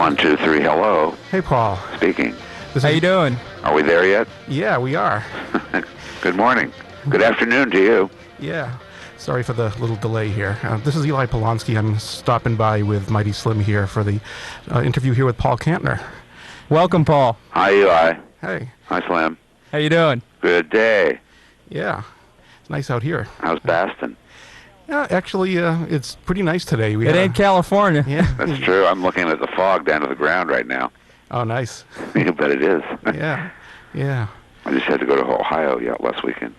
One, two, three, hello. Hey, Paul. Speaking. How you doing? Are we there yet? Yeah, we are. Good morning. Good afternoon to you. Yeah. Sorry for the little delay here. This is Eli Polonsky. I'm stopping by with Mighty Slim here for the interview here with Paul Kantner. Welcome, Paul. Hi, Eli. Hey. Hi, Slim. How you doing? Good day. Yeah. It's nice out here. How's Boston? Yeah, actually, it's pretty nice today. It ain't California. Yeah. That's true. I'm looking at the fog down to the ground right now. Oh, nice. You bet it is. Yeah. Yeah. I just had to go to Ohio last weekend.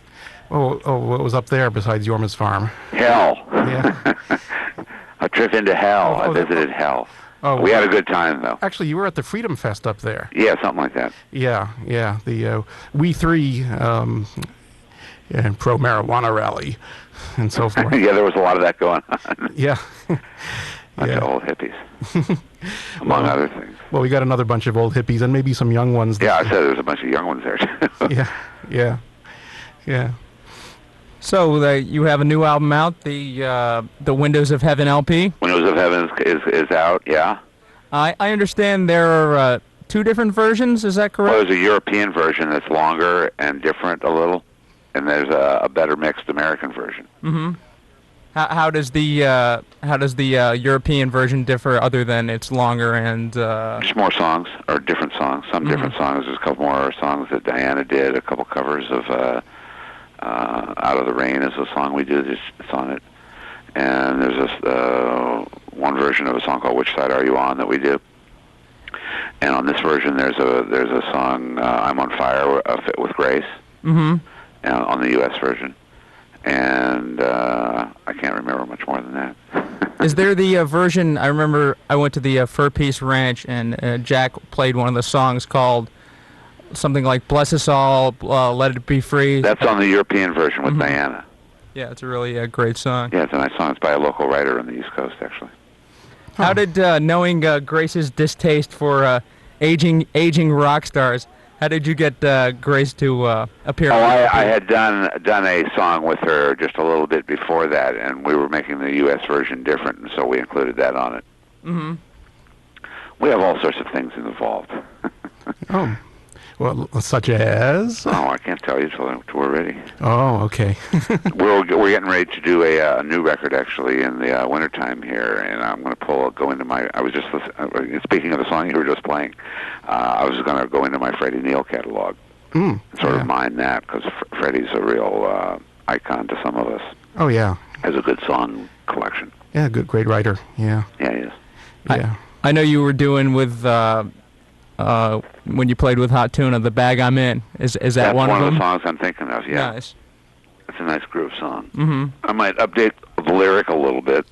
Oh, what was up there besides Yorma's farm? Hell. Yeah. A trip into hell. I visited hell. Oh, we had a good time, though. Actually, you were at the Freedom Fest up there. Yeah, something like that. Yeah, yeah. The We Three and pro-marijuana rally and so forth. Yeah, there was a lot of that going on. Yeah. Bunch of old hippies, among other things. Well, we got another bunch of old hippies and maybe some young ones. Yeah, I said there's a bunch of young ones there, too. Yeah. So you have a new album out, the Windows of Heaven LP. Windows of Heaven is out, yeah. I understand there are two different versions. Is that correct? Well, there's a European version that's longer and different a little, and there's a better mixed American version. Mm-hmm. How does the European version differ other than it's longer and? Just more songs, or different songs. Some different songs. There's a couple more songs that Diana did. A couple covers of "Out of the Rain" is a song we did. It's on it. And there's this one version of a song called "Which Side Are You On" that we do. And on this version, there's a song "I'm on Fire" with Grace. Mm-hmm. On the U.S. version. And I can't remember much more than that. Is there the version? I remember I went to the Fur Peace Ranch and Jack played one of the songs called something like "Bless Us All, Let It Be Free." That's on the European version with Diana. Yeah, it's a really great song. Yeah, it's a nice song. It's by a local writer on the East Coast, actually. How did knowing Grace's distaste for aging rock stars? How did you get Grace to appear? Oh, I had done a song with her just a little bit before that, and we were making the U.S. version different, and so we included that on it. Mm-hmm. We have all sorts of things involved. Oh, well, such as? Oh, I can't tell you until we're ready. Oh, okay. We're getting ready to do a new record actually in the wintertime here, and I'm going to go into my. I was just speaking of the song you were just playing. I was going to go into my Freddie Neal catalog, and sort of mine that because Freddie's a real icon to some of us. Oh yeah, has a good song collection. Yeah, great writer. Yeah. Yeah, he is. Yeah. I know you were doing with. When you played with Hot Tuna, The Bag I'm In. Is that That's one of them? That's one of the songs I'm thinking of, yeah. Nice. It's a nice groove song. Mm-hmm. I might update the lyric a little bit,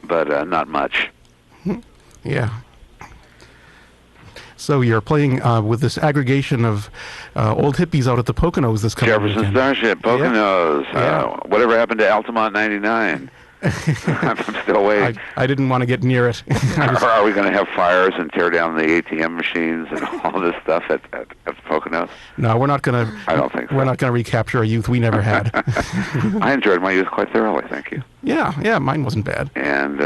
but not much. Yeah. So you're playing with this aggregation of old hippies out at the Poconos this coming Jefferson weekend. Starship, Poconos. Yeah. Whatever happened to Altamont 99? I'm still waiting. I didn't want to get near it. Are we going to have fires and tear down the ATM machines and all this stuff at Poconos? No, we're not going to. I don't think so. We're not going to recapture a youth we never had. I enjoyed my youth quite thoroughly, thank you. Yeah, mine wasn't bad. And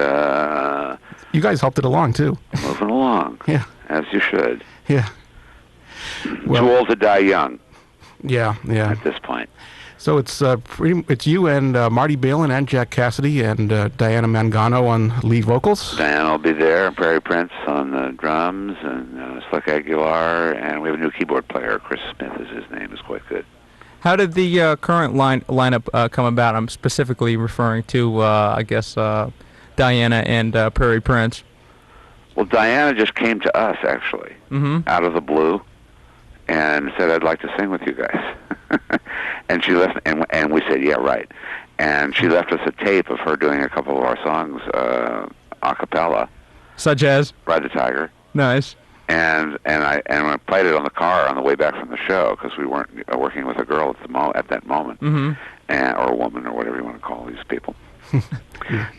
you guys helped it along too. Moving along. Yeah. As you should. Yeah. Well, too old to die young. Yeah. At this point. So it's you and Marty Balin and Jack Cassidy and Diana Mangano on lead vocals. Diana will be there, and Perry Prince on the drums, and Slick Aguilar, and we have a new keyboard player. Chris Smith is his name. Is quite good. How did the current lineup come about? I'm specifically referring to, I guess, Diana and Perry Prince. Well, Diana just came to us actually, out of the blue, and said, "I'd like to sing with you guys." And she left, and we said, "Yeah, right." And she left us a tape of her doing a couple of our songs a cappella, such as "Ride the Tiger." Nice. And I played it on the car on the way back from the show because we weren't working with a girl at that moment, or a woman or whatever you want to call these people.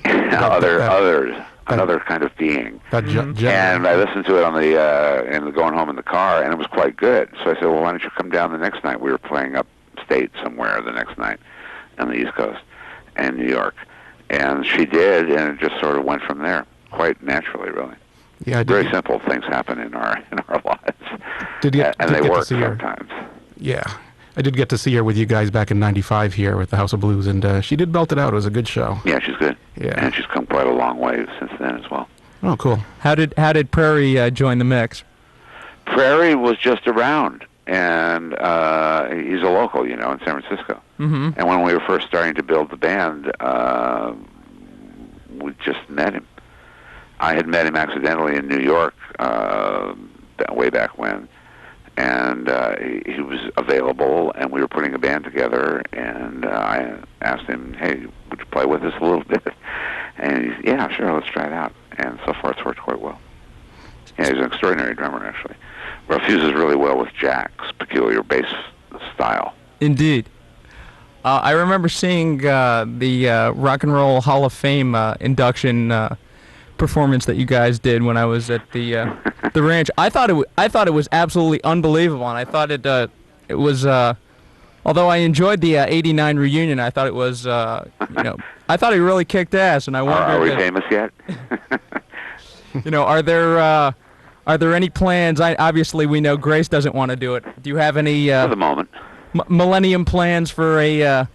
Another kind of being. And I listened to it on the going home in the car, and it was quite good. So I said, "Well, why don't you come down the next night?" We were playing upstate somewhere the next night on the East Coast and New York, and she did, and it just sort of went from there, quite naturally, really. Yeah, very simple things happen in our lives. And they work sometimes. Yeah. I did get to see her with you guys back in '95 here at the House of Blues, and she did belt it out. It was a good show. Yeah, she's good. Yeah. And she's come quite a long way since then as well. Oh, cool. How did Prairie join the mix? Prairie was just around, and he's a local, in San Francisco. Mm-hmm. And when we were first starting to build the band, we just met him. I had met him accidentally in New York way back when, and he was available, and we were putting a band together, and I asked him, hey, would you play with us a little bit? And he's, yeah, sure, let's try it out. And so far it's worked quite well. Yeah, he's an extraordinary drummer, actually. Fuses really well with Jack's peculiar bass style. Indeed. I remember seeing the Rock and Roll Hall of Fame induction performance that you guys did when I was at the ranch. I thought it was absolutely unbelievable, and I thought it was. Although I enjoyed the '89 reunion, I thought it was. I thought he really kicked ass, and I wondered. Are we famous yet? Are there any plans? Obviously, we know Grace doesn't want to do it. Do you have any for the moment Millennium plans for a an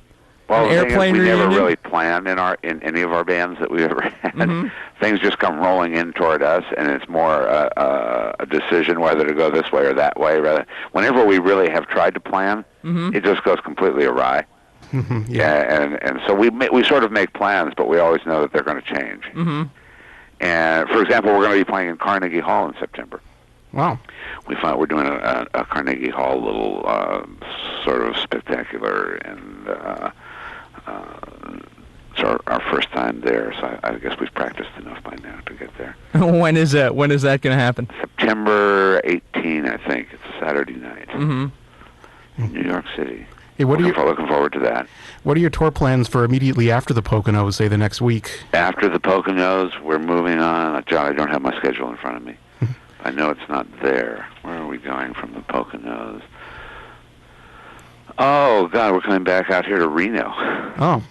airplane we reunion? never really planned in any of our bands that we ever had. Mm-hmm. Things just come rolling in toward us, and it's more a decision whether to go this way or that way. Rather, whenever we really have tried to plan, mm-hmm. it just goes completely awry. Mm-hmm. Yeah. And so we sort of make plans, but we always know that they're going to change. Mm-hmm. And for example, we're going to be playing in Carnegie Hall in September. Wow. We're doing a Carnegie Hall little sort of spectacular, and it's our first time there. So I guess we've practiced enough by now to get there. When is that going to happen? September 18, I think. It's a Saturday night. Mm-hmm. In New York City. Hey, looking forward to that. What are your tour plans for immediately after the Poconos, say the next week? After the Poconos, we're moving on. John, I don't have my schedule in front of me. I know it's not there. Where are we going from the Poconos? Oh, God, we're coming back out here to Reno. Oh.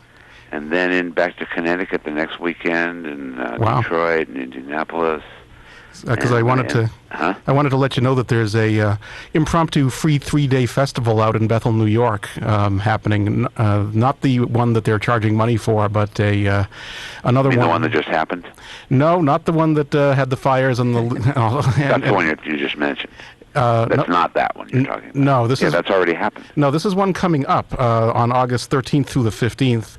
And then back to Connecticut the next weekend, and wow. Detroit and Indianapolis. Because I wanted to let you know that there's a impromptu free 3-day festival out in Bethel, New York, happening. Not the one that they're charging money for, but another one. The one that just happened? No, not the one that had the fires and the. That's the one you just mentioned. That's not that one you're talking about. No, that's already happened. No, this is one coming up on August 13th through the 15th.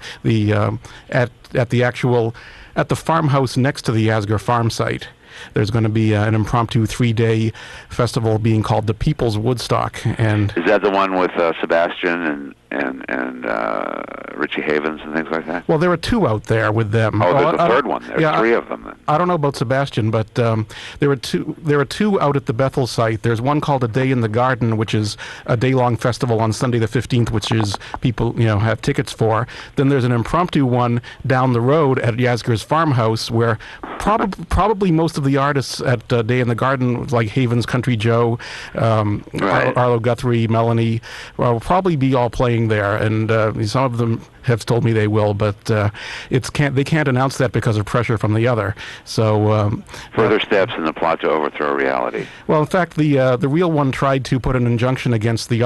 At the farmhouse next to the Asger farm site. There's going to be an impromptu 3-day festival being called the People's Woodstock, and is that the one with Sebastian and Richie Havens and things like that? Well, there are 2 out there with them. Oh, there's a third one. There's 3 of them. Then. I don't know about Sebastian, but there are two out at the Bethel site. There's one called A Day in the Garden, which is a day-long festival on Sunday the 15th, which is people have tickets for. Then there's an impromptu one down the road at Yasgur's farmhouse, where probably most of the artists at Day in the Garden, like Havens, Country Joe, Arlo Guthrie, Melanie, will probably be all playing there, and some of them have told me they will, but they can't announce that because of pressure from the other. So further steps in the plot to overthrow reality. Well, in fact, the real one tried to put an injunction against the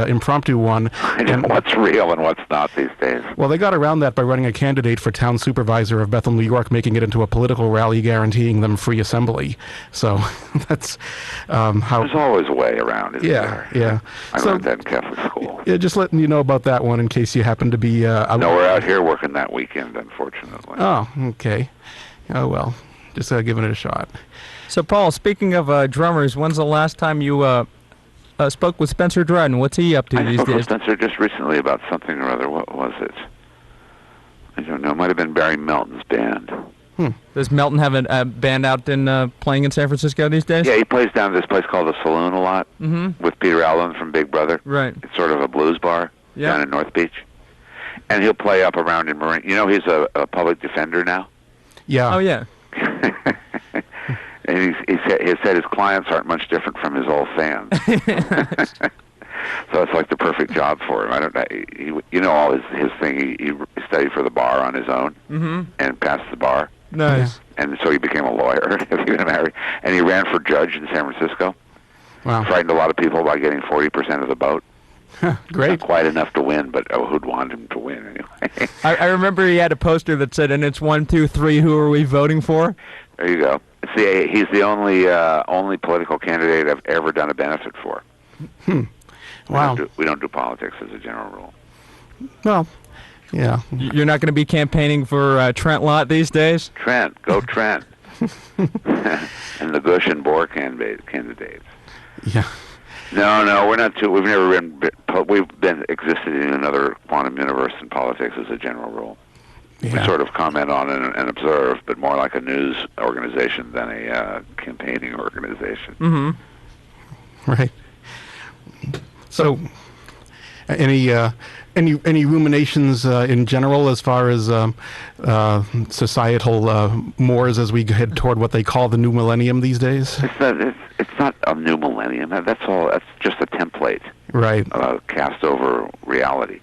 impromptu one. And what's real and what's not these days? Well, they got around that by running a candidate for town supervisor of Bethel, New York, making it into a political rally guaranteeing them free assembly. So that's how. There's always a way around, isn't there? Yeah. I learned that in Catholic school. Yeah, just letting you know about that one in case you happen to be. No, we're out here working that weekend, unfortunately. Oh, okay. Oh, well, just giving it a shot. So, Paul, speaking of drummers, when's the last time you spoke with Spencer Dryden? What's he up to these days? I spoke with Spencer just recently about something or other. What was it? I don't know. It might have been Barry Melton's band. Does Melton have a band out playing in San Francisco these days? Yeah, he plays down at this place called The Saloon a lot with Peter Allen from Big Brother. Right. It's sort of a blues bar down in North Beach. And he'll play up around in Marine. He's a public defender now. Yeah. Oh, yeah. And he said his clients aren't much different from his old fans. So it's like the perfect job for him. I don't know. All his thing. He studied for the bar on his own and passed the bar. Nice. And so he became a lawyer. And he ran for judge in San Francisco. Wow. Frightened a lot of people by getting 40% of the vote. Great. Not quite enough to win, but who'd want him to win anyway? I remember he had a poster that said, and it's 1, 2, 3, who are we voting for? There you go. He's the only political candidate I've ever done a benefit for. Wow. We don't do politics as a general rule. Well, yeah. You're not going to be campaigning for Trent Lott these days? Trent, go Trent. And the Gush and Bohr candidates. Yeah. No, we're not too. We've never been existed in another quantum universe in politics as a general rule. Yeah. We sort of comment on it and observe, but more like a news organization than a campaigning organization. Mm-hmm. Right. So, any ruminations in general as far as societal mores as we head toward what they call the new millennium these days? It's not a new millennium. That's all. That's just a template. Right. Cast over reality.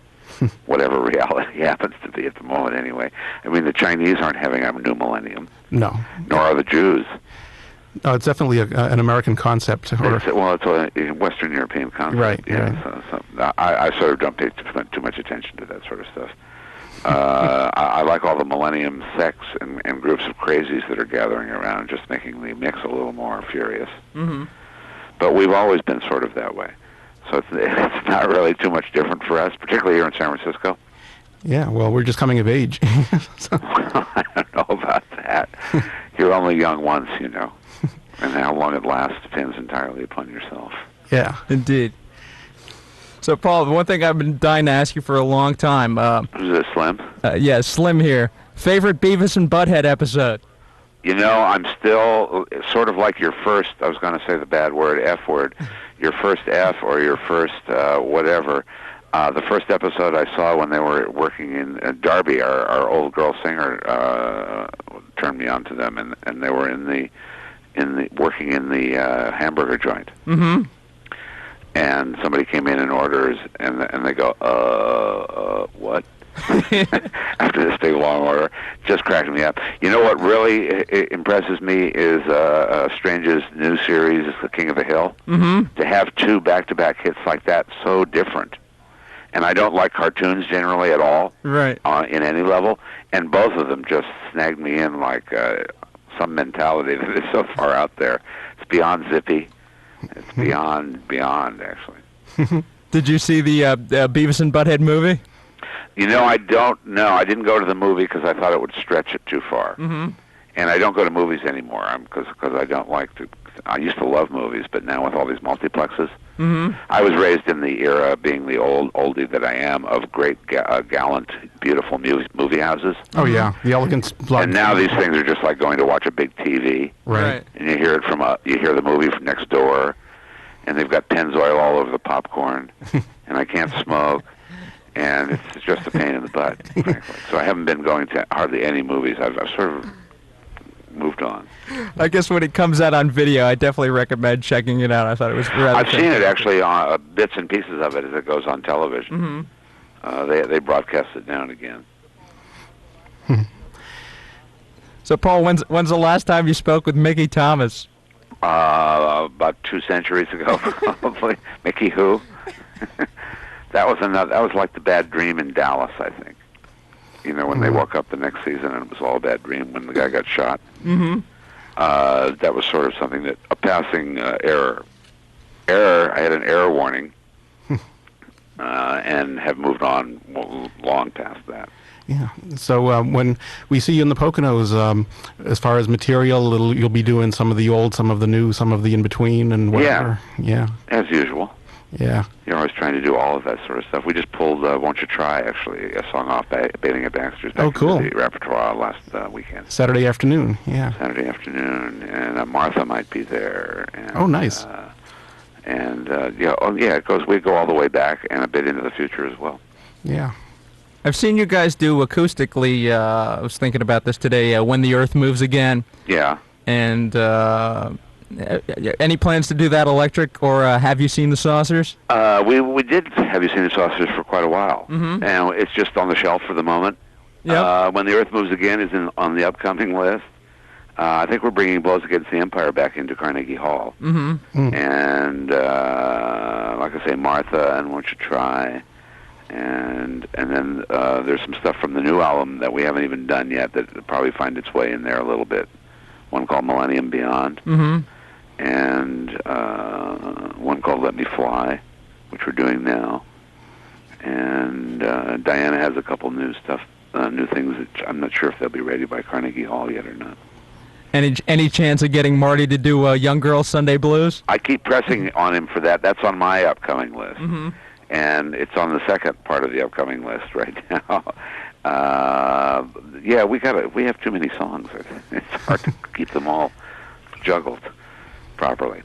Whatever reality happens to be at the moment, anyway. I mean, the Chinese aren't having a new millennium. No. Nor are the Jews. No, it's definitely an American concept. It's a Western European concept. Right. Yeah. Right. So I sort of don't pay too much attention to that sort of stuff. I like all the millennium sects and groups of crazies that are gathering around, just making the mix a little more furious. Mm-hmm. But we've always been sort of that way. So it's not really too much different for us, particularly here in San Francisco. Yeah, well, we're just coming of age. I don't know about that. You're only young once, you know. And how long it lasts depends entirely upon yourself. Yeah. Indeed. So, Paul, the one thing I've been dying to ask you for a long time. Is it Slim? Yeah, Slim here. Favorite Beavis and Butthead episode? You know, I'm still sort of like your first, I was going to say the bad word, F word, your first F or your first whatever. The first episode I saw when they were working in Darby, our old girl singer, turned me on to them, and they were working in the hamburger joint. Mm-hmm. And somebody came in and orders, and they go, what? After this big long order, just cracking me up. You know what really impresses me is Strange's new series, The King of the Hill. Mm-hmm. To have two back-to-back hits like that, so different. And I don't like cartoons generally at all, right? In any level. And both of them just snagged me in like some mentality that is so far out there. It's beyond zippy. It's beyond, actually. Did you see the Beavis and Butthead movie? You know, I don't know. I didn't go to the movie because I thought it would stretch it too far. Mm-hmm. And I don't go to movies anymore because I don't like to. I used to love movies, but now with all these multiplexes, I was raised in the era, being the oldie that I am, of great, gallant, beautiful movie houses. Oh yeah, the elegant. And now these things are just like going to watch a big TV, right? And you hear it you hear the movie from next door, and they've got Pennzoil all over the popcorn, and I can't smoke, and it's just a pain in the butt, frankly. So I haven't been going to hardly any movies. I've sort of moved on. I guess when it comes out on video, I definitely recommend checking it out. I thought it was rather I've seen it actually on bits and pieces of it as it goes on television. Mm-hmm. They broadcast it now and again. So, Paul, when's the last time you spoke with Mickey Thomas? About 2 centuries ago, probably. Mickey who? That was like the bad dream in Dallas, I think. You know, when they woke up the next season and it was all a bad dream when the guy got shot. Mm-hmm. That was sort of something that, a passing error. I had an error warning, and have moved on long past that. Yeah. So when we see you in the Poconos, as far as material, you'll be doing some of the old, some of the new, some of the in-between, and whatever. Yeah. As usual. Yeah. You're always trying to do all of that sort of stuff. We just pulled Won't You Try, actually, a song off Baiting at Baxter's back cool. into the repertoire last weekend. Saturday afternoon, yeah. Saturday afternoon, and Martha might be there. And, oh, nice. It goes. We go all the way back and a bit into the future as well. Yeah. I've seen you guys do acoustically. I was thinking about this today. When the Earth Moves Again. Yeah. And any plans to do that electric, or Have You Seen the Saucers? We did Have You Seen the Saucers for quite a while. Mm-hmm. And it's just on the shelf for the moment. Yep. When the Earth Moves Again is on the upcoming list. I think we're bringing Blows Against the Empire back into Carnegie Hall. Mm-hmm. And like I say, Martha and Won't You Try. And then there's some stuff from the new album that we haven't even done yet that will probably find its way in there a little bit. One called Millennium Beyond. Mm-hmm. And one called Let Me Fly, which we're doing now. And Diana has a couple new stuff, new things that I'm not sure if they'll be ready by Carnegie Hall yet or not. Any chance of getting Marty to do Young Girl Sunday Blues? I keep pressing on him for that. That's on my upcoming list. Mm-hmm. And it's on the second part of the upcoming list right now. Yeah, we have too many songs. It's hard to keep them all juggled properly.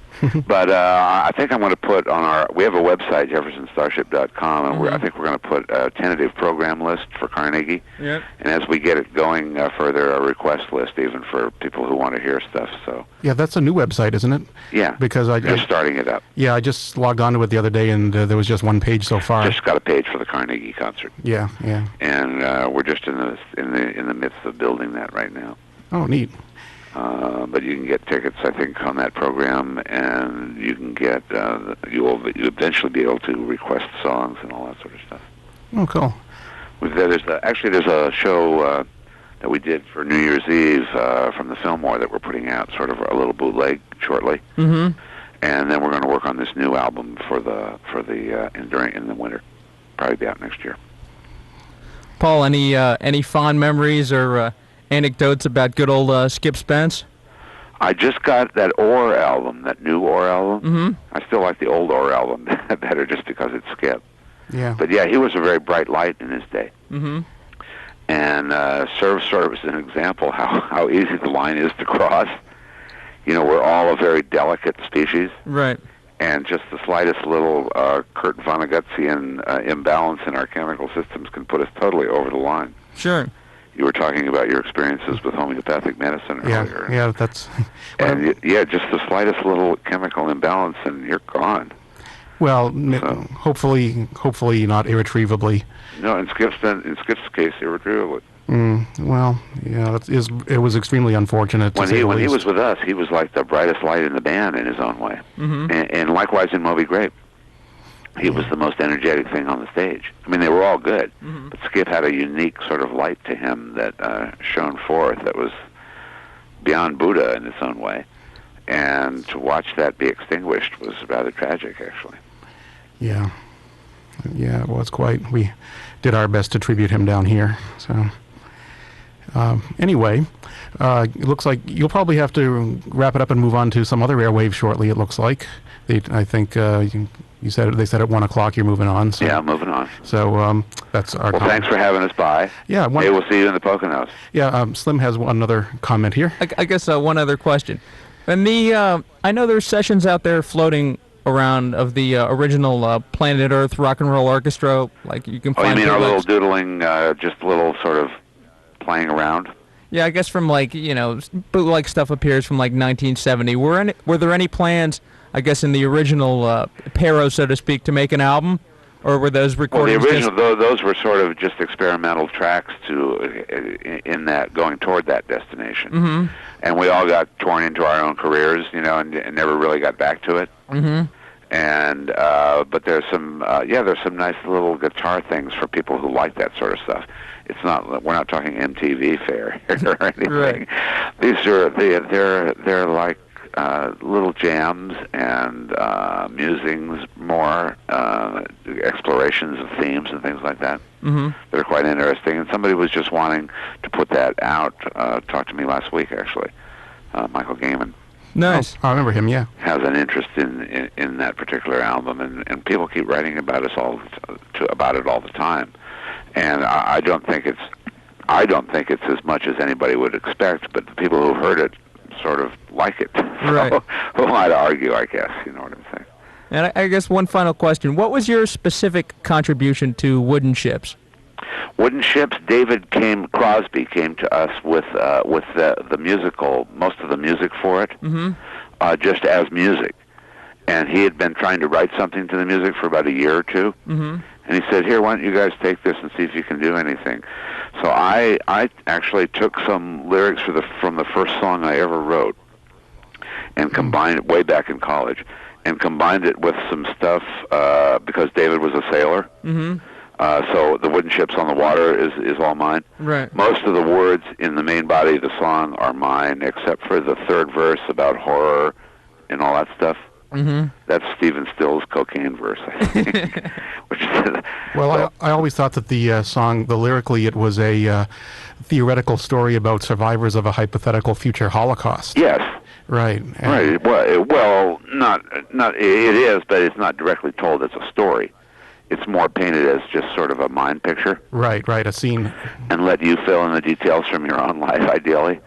But I think I'm going to put on we have a website, jeffersonstarship.com, and I think we're going to put a tentative program list for Carnegie. Yep. And as we get it going further, a request list even for people who want to hear stuff. So Yeah, that's a new website, isn't it? yeah, Because they're starting it up. Yeah, I just logged onto it the other day, and there was just one page so far. Just got a page for the Carnegie concert. Yeah. And we're just in the midst of building that right now. Oh, neat. But you can get tickets, I think, on that program, and you can get you'll eventually be able to request songs and all that sort of stuff. Oh, cool. There's a show that we did for New Year's Eve from the Fillmore that we're putting out, sort of a little bootleg shortly. Mm-hmm. And then we're going to work on this new album in the winter, probably be out next year. Paul, any fond memories or anecdotes about good old Skip Spence? I just got that Orr album, that new Orr album. Mm-hmm. I still like the old Orr album better just because it's Skip. Yeah. But yeah, he was a very bright light in his day. Mm-hmm. And serves sort of as an example how easy the line is to cross. You know, we're all a very delicate species. Right. And just the slightest little Kurt Vonnegutian imbalance in our chemical systems can put us totally over the line. Sure. You were talking about your experiences with homeopathic medicine earlier. Yeah, that's... And just the slightest little chemical imbalance and you're gone. Well, hopefully not irretrievably. No, in Skip's case, irretrievably. Well, yeah, it was extremely unfortunate. When he was with us, he was like the brightest light in the band in his own way. Mm-hmm. And likewise in Moby Grape. He was the most energetic thing on the stage. I mean, they were all good, mm-hmm. but Skip had a unique sort of light to him that shone forth that was beyond Buddha in its own way. And to watch that be extinguished was rather tragic, actually. Yeah, it was quite. We did our best to tribute him down here. So anyway, it looks like you'll probably have to wrap it up and move on to some other airwaves shortly. It looks like I think they said at 1:00 you're moving on. So. Yeah, moving on. So that's our. Well, thanks for having us by. Yeah, maybe we'll see you in the Poconos. Yeah, Slim has another comment here. I guess one other question. And I know there's sessions out there floating around of the original Planet Earth Rock and Roll Orchestra. Like you can find. Oh, you mean our little bootlegs. doodling, just a little sort of playing around? Yeah, I guess from bootleg stuff appears from like 1970. Were there any plans, I guess, in the original Pero, so to speak, to make an album, or were those recordings? Well, the original those were sort of just experimental tracks in that going toward that destination, mm-hmm. and we all got torn into our own careers, and never really got back to it. Mm-hmm. And but there's some nice little guitar things for people who like that sort of stuff. We're not talking MTV fare or anything. Right. They're like little jams and musings, more explorations of themes and things like that. Mm-hmm. That are quite interesting. And somebody was just wanting to put that out. Talked to me last week, actually. Michael Gaiman. Nice. Oh, I remember him. Yeah. Has an interest in that particular album, and people keep writing about us about it all the time. And I don't think it's as much as anybody would expect, but the people who heard it sort of like it. Right. So, who am I to argue, I guess, you know what I'm saying? And I guess one final question. What was your specific contribution to Wooden Ships? Wooden Ships, Crosby came to us with the musical, most of the music for it, mm-hmm. Just as music. And he had been trying to write something to the music for about a year or two. Mm-hmm. And he said, "Here, why don't you guys take this and see if you can do anything?" So I actually took some lyrics from the first song I ever wrote and combined it way back in college, and combined it with some stuff because David was a sailor. Mm-hmm. So the wooden ships on the water is all mine. Right. Most of the words in the main body of the song are mine, except for the third verse about horror and all that stuff. Mm-hmm. That's Stephen Still's cocaine verse, I think. Well, I always thought that the song, lyrically, it was a theoretical story about survivors of a hypothetical future Holocaust. Yes. Right. Right. Well, not. It is, but it's not directly told as a story. It's more painted as just sort of a mind picture. Right. A scene. And let you fill in the details from your own life, ideally.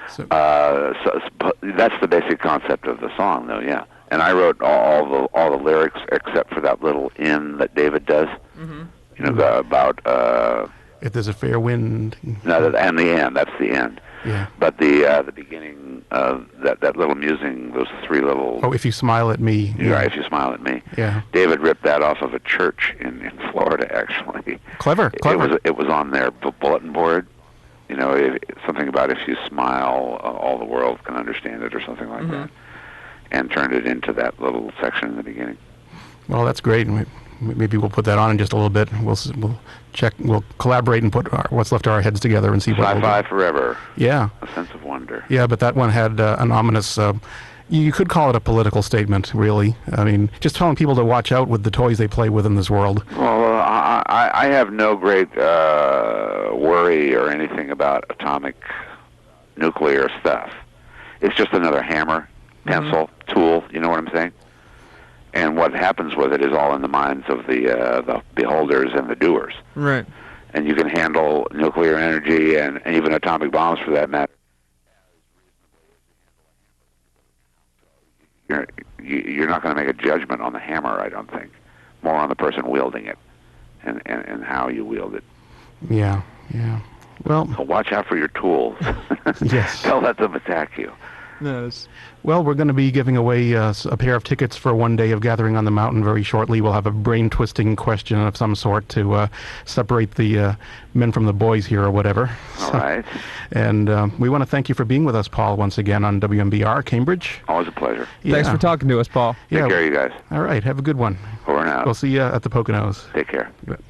So that's the basic concept of the song, though. Yeah. And I wrote all the lyrics except for that little "in" that David does. Mm-hmm. You know, about if there's a fair wind. No, and the end. That's the end. Yeah. But the beginning, that little musing, those three little. Oh, if you smile at me. Yeah. Right, if you smile at me. Yeah. David ripped that off of a church in Florida, actually. Clever. It was on their bulletin board. You know, something about if you smile, all the world can understand it, or something like mm-hmm. that. And turned it into that little section in the beginning. Well, that's great. Maybe we'll put that on in just a little bit. We'll check. We'll collaborate and put what's left of our heads together and see what. Sci-fi forever. Yeah. A sense of wonder. Yeah, but that one had an ominous. You could call it a political statement, really. I mean, just telling people to watch out with the toys they play with in this world. Well, I have no great worry or anything about atomic, nuclear stuff. It's just another hammer, pencil, tool. You know what I'm saying? And what happens with it is all in the minds of the beholders and the doers. Right. And you can handle nuclear energy and even atomic bombs, for that matter. You're not going to make a judgment on the hammer, I don't think. More on the person wielding it and how you wield it. Yeah. Well, so watch out for your tools. Yes. Don't let them attack you. Yes. Well, we're going to be giving away a pair of tickets for one day of Gathering on the Mountain very shortly. We'll have a brain-twisting question of some sort to separate the men from the boys here or whatever. All right. And we want to thank you for being with us, Paul, once again on WMBR, Cambridge. Always a pleasure. Yeah. Thanks for talking to us, Paul. Take care, you guys. All right. Have a good one. Over and out. We'll see you at the Poconos. Take care. You bet.